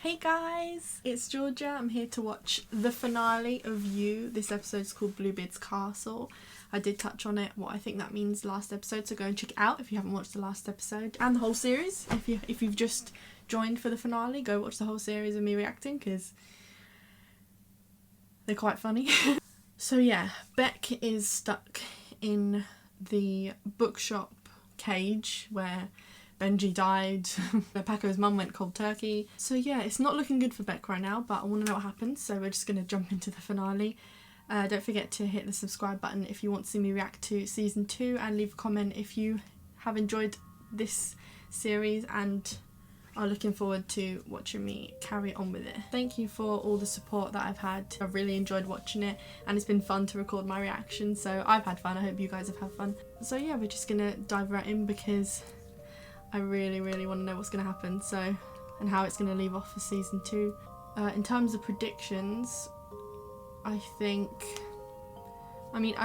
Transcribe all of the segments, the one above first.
Hey guys, it's Georgia. I'm here to watch the finale of You. This episode is called Bluebeard's Castle. I did touch on it, what I think that means last episode, so go and check it out if you haven't watched the last episode. And the whole series, if you've just joined for the finale, go watch the whole series of me reacting, because they're quite funny. So yeah, Beck is stuck in the bookshop cage where Benji died, where Paco's mum went cold turkey. So yeah, it's not looking good for Beck right now, but I want to know what happens, so we're just going to jump into the finale. Don't forget to hit the subscribe button if you want to see me react to season 2, and leave a comment if you have enjoyed this series and are looking forward to watching me carry on with it. Thank you for all the support that I've had. I've really enjoyed watching it and it's been fun to record my reaction, so I've had fun. I hope you guys have had fun. So yeah, we're just gonna dive right in because I really want to know what's gonna happen, so, and how it's gonna leave off for season 2. In terms of predictions, I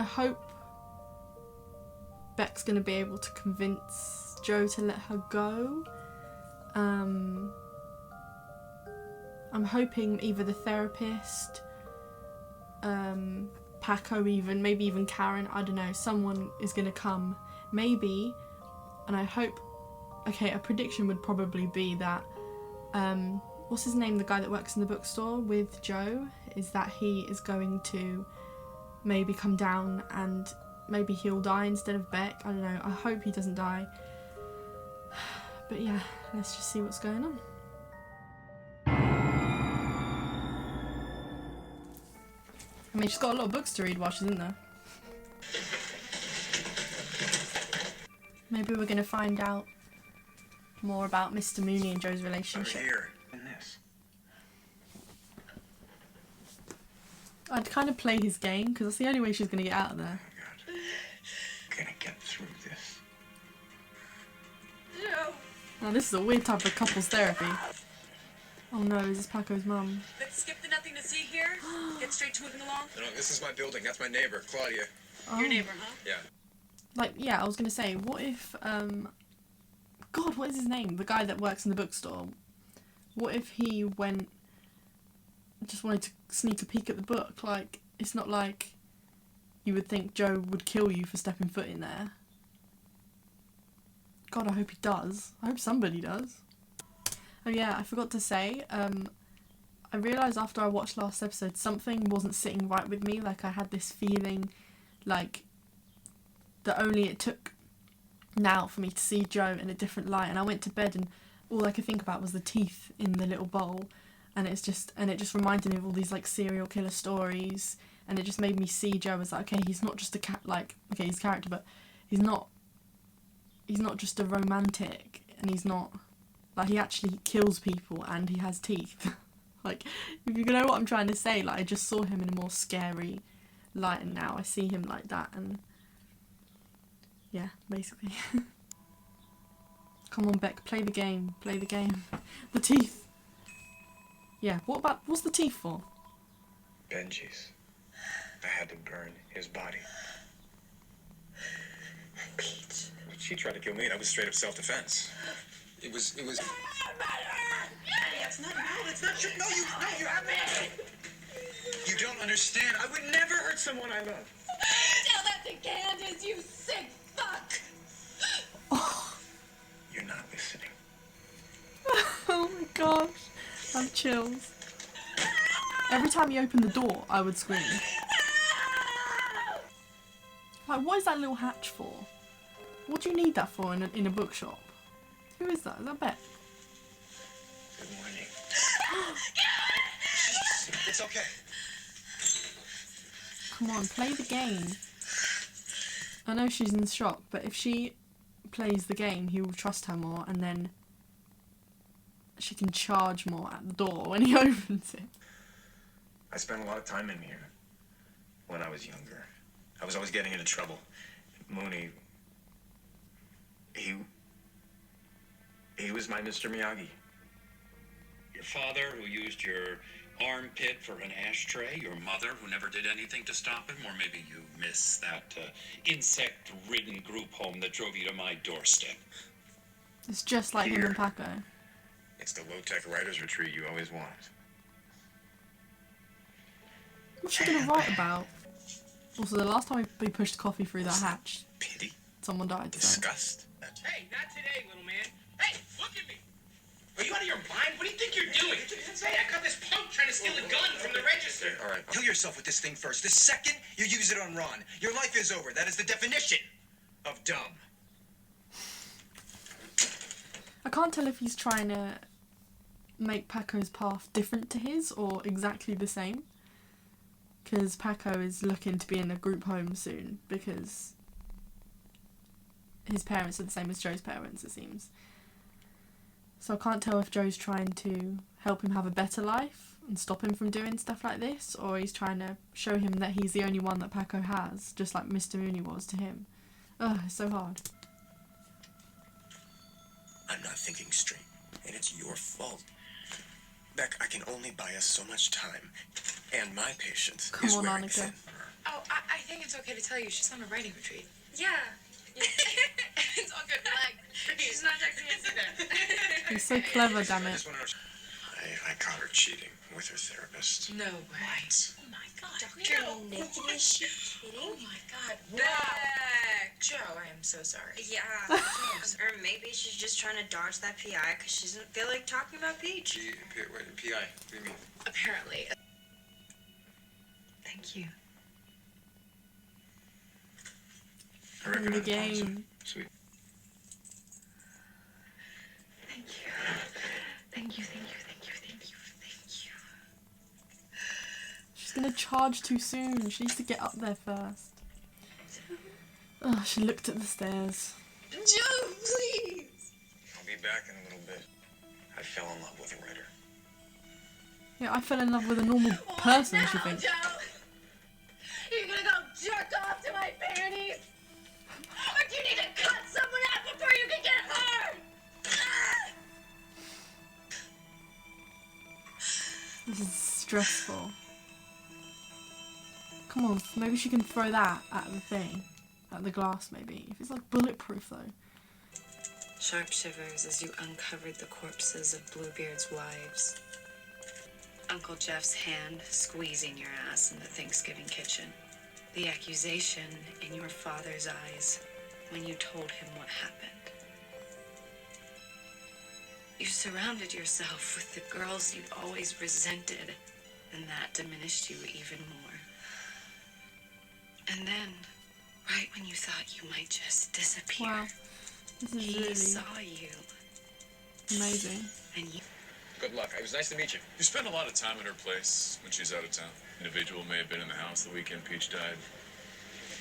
hope Beck's gonna be able to convince Joe to let her go. I'm hoping either the therapist, Paco even, maybe even Karen, I don't know, someone is gonna come, maybe, and I hope, okay, a prediction would probably be that, what's his name, the guy that works in the bookstore with Joe, is that he is going to maybe come down and maybe he'll die instead of Beck, I don't know, I hope he doesn't die. But yeah, let's just see what's going on. I mean, she's got a lot of books to read while she's in there. Maybe we're gonna find out more about Mr. Mooney and Joe's relationship. Here, in this. I'd kind of play his game, because that's the only way she's gonna get out of there. Oh my God. Gonna get through this. No. Now this is a weird type of couples therapy. Oh no, is this Paco's mum? Let's skip the nothing to see here. Get straight to moving along. No, this is my building. That's my neighbor, Claudia. Oh. Your neighbor, huh? Yeah. Like, yeah, I was gonna say, what if, God, what is his name? The guy that works in the bookstore. What if he just wanted to sneak a peek at the book? Like, it's not like you would think Joe would kill you for stepping foot in there. God, I hope he does. I hope somebody does. Oh yeah, I forgot to say, I realised after I watched last episode something wasn't sitting right with me. Like, I had this feeling like that only it took now for me to see Joe in a different light, and I went to bed and all I could think about was the teeth in the little bowl, and it just reminded me of all these like serial killer stories, and it just made me see Joe as like, okay, he's not just a like, okay, he's a character, but he's not just a romantic, and he's not, like, he actually kills people and he has teeth. Like, if you know what I'm trying to say, like, I just saw him in a more scary light, and now I see him like that, and yeah, basically. Come on, Beck, play the game, play the game. The teeth. Yeah, what's the teeth for? Benji's. I had to burn his body. Pete. She tried to kill me, and I was straight up self-defense. It was. That's not you. That's not you. No, you have me. You don't understand. I would never hurt someone I love. Tell that to Candice, you sick fuck. Oh, You're not listening. oh my gosh, I have chills. Every time you open the door, I would scream. Like, what is that little hatch for? What do you need that for in a bookshop? Who is that? Is that Beck? Good morning. It's okay. Come on, play the game. I know she's in shock, but if she plays the game, he will trust her more, and then she can charge more at the door when he opens it. I spent a lot of time in here when I was younger. I was always getting into trouble. Mooney, he was my Mr. Miyagi. Your father, who used your armpit for an ashtray, your mother, who never did anything to stop him, or maybe you miss that insect-ridden group home that drove you to my doorstep. It's just like him and Paco. It's the low-tech writer's retreat you always wanted. What's she gonna write about? Also, the last time we pushed coffee through that hatch, Pity? someone died. So. Disgust? Hey, not today, little man. Hey, look at me. Are you out of your mind? What do you think you're doing? Hey, I caught this punk trying to steal a gun from the register. All right. Kill yourself with this thing first. The second you use it on Ron, your life is over. That is the definition of dumb. I can't tell if he's trying to make Paco's path different to his or exactly the same. Because Paco is looking to be in a group home soon because his parents are the same as Joe's parents, it seems. So I can't tell if Joe's trying to help him have a better life and stop him from doing stuff like this, or he's trying to show him that he's the only one that Paco has, just like Mr. Mooney was to him. Ugh, it's so hard. I'm not thinking straight, and it's your fault. Beck, I can only buy us so much time, and my patience Come is on, wearing Annika. thin. Oh, I think it's okay to tell you she's on a writing retreat. Yeah. It's all good. Like, she's not texting us either. He's so clever, damn it. I caught her cheating with her therapist. No way. Oh my god. Dr. No. Nikki, Is she kidding? Oh my god. Beck! Joe, I am so sorry. Yeah, or maybe she's just trying to dodge that PI because she doesn't feel like talking about Peach. PI? What do you mean? Apparently. Thank you. I reckon In the I'm Alfonso. game. Sweet. Thank you. Thank you, thank you, thank you, thank you, thank you. She's gonna charge too soon. She needs to get up there first. Oh, she looked at the stairs. Joe, please! I'll be back in a little bit. I fell in love with a writer. Yeah, I fell in love with a normal person, she thinks. Joe? You're gonna go jerk off to my panties? Or do you need to cut someone out before you can get hard? Ah! This is stressful. Come on, maybe she can throw that at the thing. At the glass, maybe. If it's like bulletproof, though. Sharp shivers as you uncovered the corpses of Bluebeard's wives. Uncle Jeff's hand squeezing your ass in the Thanksgiving kitchen. The accusation in your father's eyes when you told him what happened. You surrounded yourself with the girls you'd always resented, and that diminished you even more. And then, right when you thought you might just disappear, Wow. This is he really saw you, amazing. and you... Good luck. It was nice to meet you. You spend a lot of time at her place when she's out of town. Individual may have been in the house the weekend Peach died.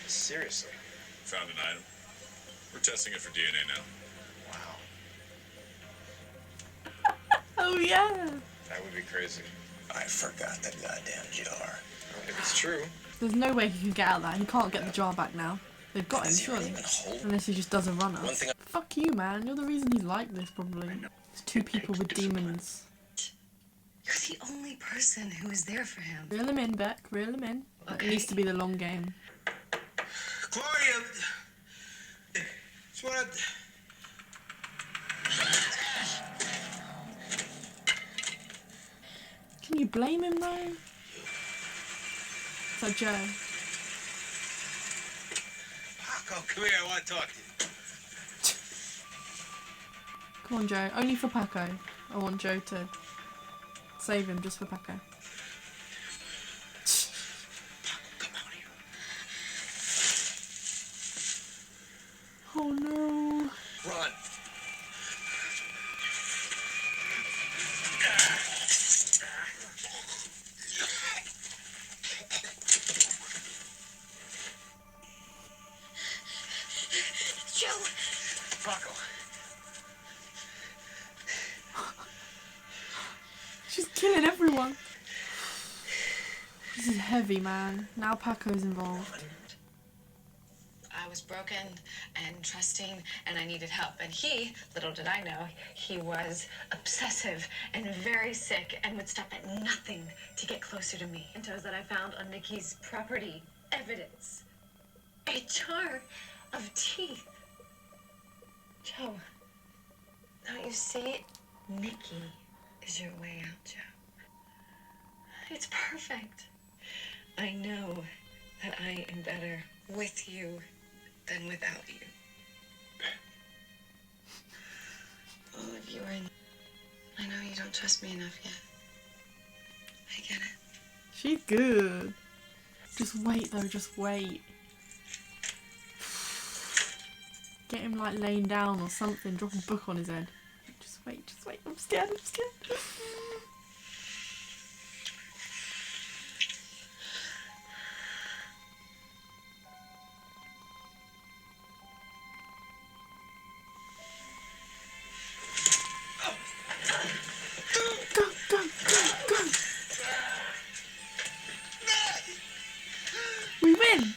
Seriously? Found an item. We're testing it for DNA now. Wow. Oh, yeah. That would be crazy. I forgot that goddamn jar. If it's true, There's no way he can get out of that. He can't get the jar back now. They've got him, Does he really surely. even hold? Unless he just does a runner. One thing Fuck you, man. You're the reason he's like this, probably. It's two people with demons. You're the only person who was there for him. Reel him in, Beck. Reel him in. It needs to be the long game. Gloria! Just wanna... Can you blame him, though? So, Joe. Paco, come here, I want to talk to you. Come on, Joe. Only for Paco. I want Joe to save him just for Paco. Come out here. Oh, no. Run. Joe! Paco. She's killing everyone. This is heavy, man. Now Paco's involved. I was broken and trusting, and I needed help. And he, little did I know, he was obsessive and very sick and would stop at nothing to get closer to me. And toes that I found on Nikki's property. Evidence. A jar of teeth. Joe, don't you see? Nikki is your way out, Joe. It's perfect. I know that I am better with you than without you. All of you are in. I know you don't trust me enough yet. I get it. She's good. Just wait though, just wait. Get him like laying down or something, drop a book on his head. Just wait, just wait. I'm scared, I'm scared. Go, go, go, go. We win.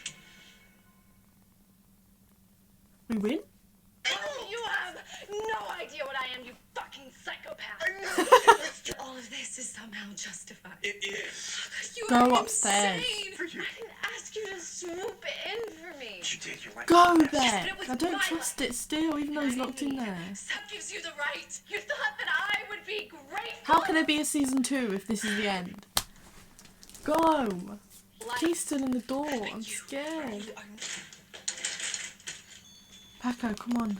We win? You have no idea what I am, you fucking psychopath. All of this is somehow justified. It is. You Go are upstairs. insane. I didn't ask you to swoop in for me. You did. You're right. Go But there. it was I don't my trust life. it still, even though he's locked in there. That gives you the right. You thought that I would be grateful. How can there be a season 2 if this is the end? Go. He's still in the door. I'm scared. Paco, come on.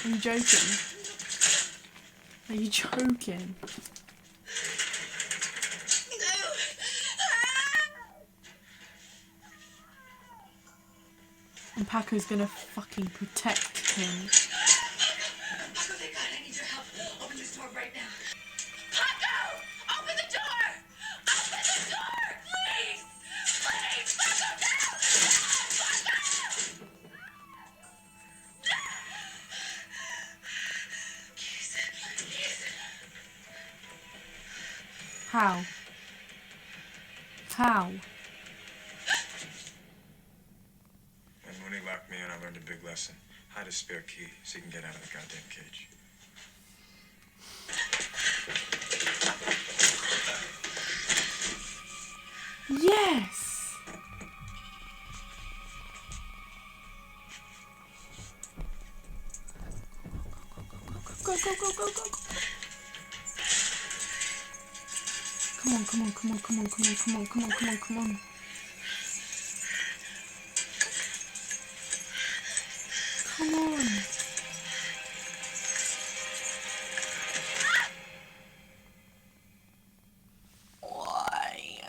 Are you joking? Are you joking? And Paco's gonna fucking protect him. Paco, thank God, I need your help. Open this door right now. Paco! Open the door! Open the door! Please! Please! Paco, no! Paco! Keys. How? How? When Mooney locked me in, I learned a big lesson. Hide a spare key so you can get out of the goddamn cage. Yes! Go, go, go, go, go, go. Come on, come on, come on, come on, come on, come on, come on, come on, come on. Come on. Why?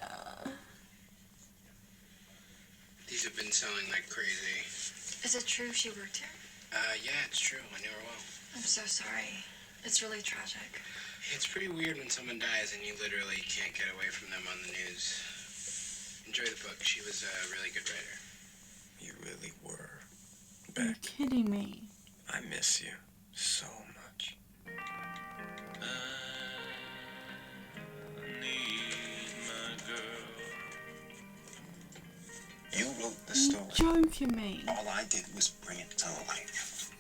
These have been selling like crazy. Is it true she worked here? Yeah, it's true. I knew her well. I'm so sorry. It's really tragic. It's pretty weird when someone dies and you literally can't get away from them on the news. Enjoy the book. She was a really good writer. You really were. Are you Beck, kidding me? I miss you so much. You wrote the Are you story. joking me? All I did was bring it to life.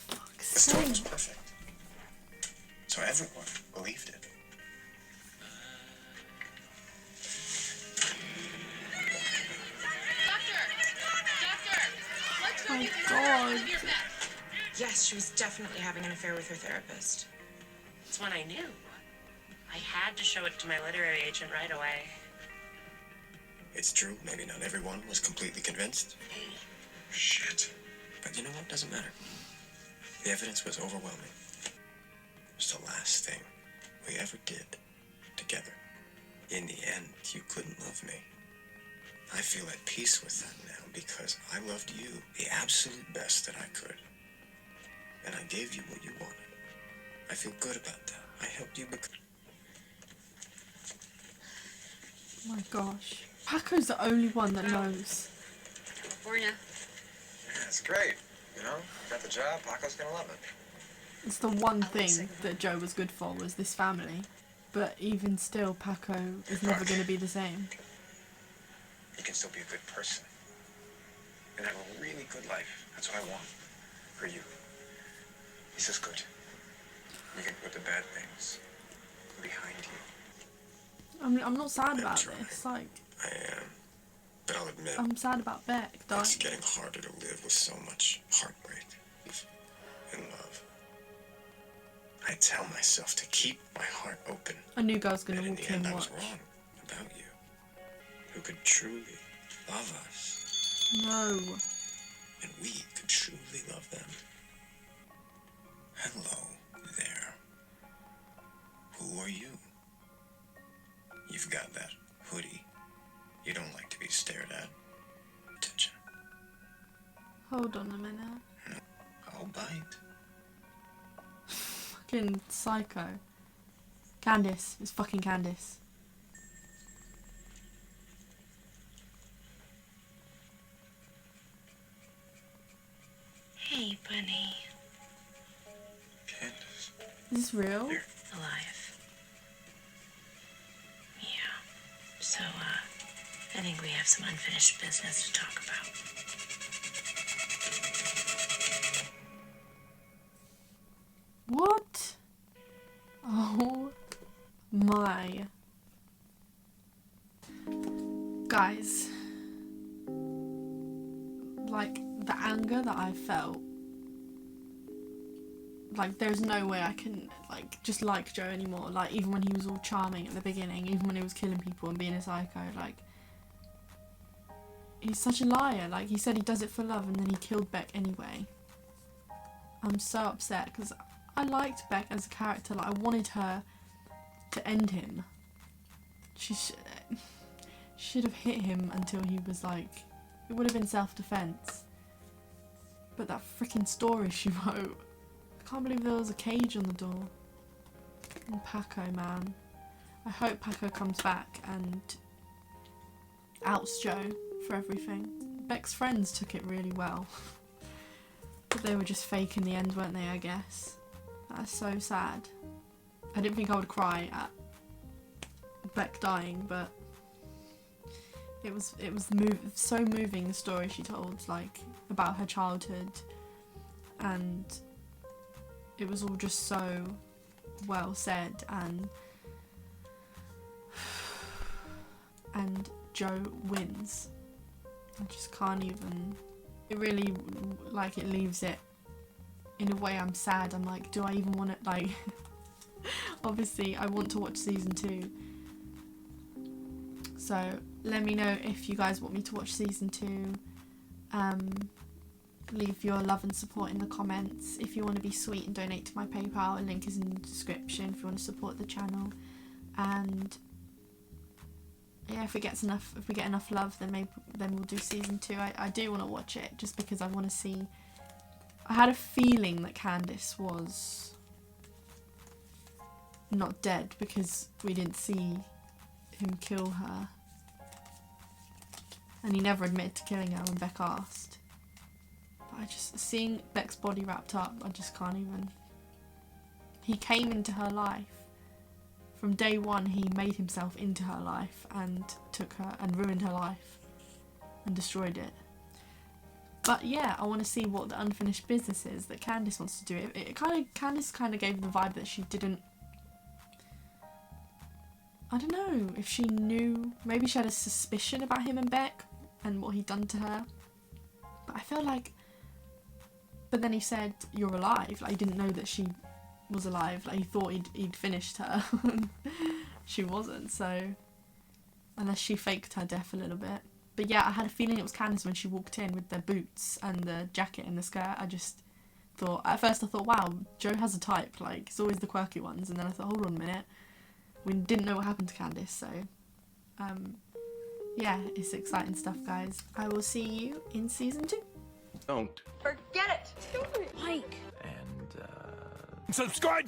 Fuck's The story was sake. perfect. So everyone believed it. Oh my god. Yes, she was definitely having an affair with her therapist. It's when I knew. I had to show it to my literary agent right away. It's true, maybe not everyone was completely convinced. Shit. But you know what? Doesn't matter. The evidence was overwhelming. It was the last thing we ever did together. In the end, you couldn't love me. I feel at peace with that now because I loved you the absolute best that I could. And I gave you what you wanted. I feel good about that. I helped you become... Oh my gosh. Paco's the only one that knows. California. Yeah, it's great. You know, got the job. Paco's gonna love it. It's the one thing that Joe was good for, was this family. But even still, Paco is never going to be the same. You can still be a good person. And have a really good life. That's what I want. For you. This is good. You can put the bad things behind you. I'm not sad about this. Like, I am. But I'll admit, I'm sad about Beck dying. it's getting harder to live with so much heartbreak and love. I tell myself to keep my heart open. I knew girls gonna And in walk the in end, I and was watch. wrong about you. Who could truly love us. No. And we could truly love them. Hello there. Who are you? You've got that hoodie. You don't like to be stared at. Attention. Hold on a minute. I'll bite. Fucking psycho. Candice. It's fucking Candice. Hey, bunny. Candice. Is this real? Alive. Yeah. So, I think we have some unfinished business to talk about. What? Oh my. Guys. Like, the anger that I felt. Like, there's no way I can, like, just like Joe anymore. Like, even when he was all charming at the beginning, even when he was killing people and being a psycho, like, he's such a liar. Like, he said he does it for love and then he killed Beck anyway. I'm so upset because I liked Beck as a character. Like, I wanted her to end him. She should have hit him until he was like, it would have been self-defense. But that freaking story she wrote, I can't believe there was a cage on the door. And Paco, man. I hope Paco comes back and outs Joe for everything. Beck's friends took it really well. But they were just fake in the end, weren't they, I guess. That's so sad. I didn't think I would cry at Beck dying, but it was so moving, the story she told, like, about her childhood, and it was all just so well said, and Joe wins. I just can't even, it really, like, it leaves it in a way I'm sad. I'm like, do I even want to, like, obviously I want to watch season 2, so let me know if you guys want me to watch season 2. Leave your love and support in the comments. If you want to be sweet and donate to my PayPal, a link is in the description if you want to support the channel. And yeah, if we get enough love, then we'll do season 2. I do want to watch it just because I want to see. I had a feeling that Candice was not dead because we didn't see him kill her, and he never admitted to killing her when Beck asked. But I just, seeing Beck's body wrapped up, I just can't even. He came into her life. From day one, he made himself into her life and took her and ruined her life and destroyed it. But yeah, I want to see what the unfinished business is that Candice wants to do. Candice kind of gave the vibe that she didn't. I don't know if she knew. Maybe she had a suspicion about him and Beck and what he'd done to her. But I feel like. But then he said, "You're alive." Like, he didn't know that she was alive. Like, he thought he'd finished her. She wasn't. So unless she faked her death a little bit. But yeah, I had a feeling it was Candice when she walked in with the boots and the jacket and the skirt. I just thought, at first I thought, wow, Joe has a type. Like, it's always the quirky ones. And then I thought, hold on a minute. We didn't know what happened to Candice, so yeah, it's exciting stuff, guys. I will see you in season 2. Don't. Forget it. Mike. And subscribe!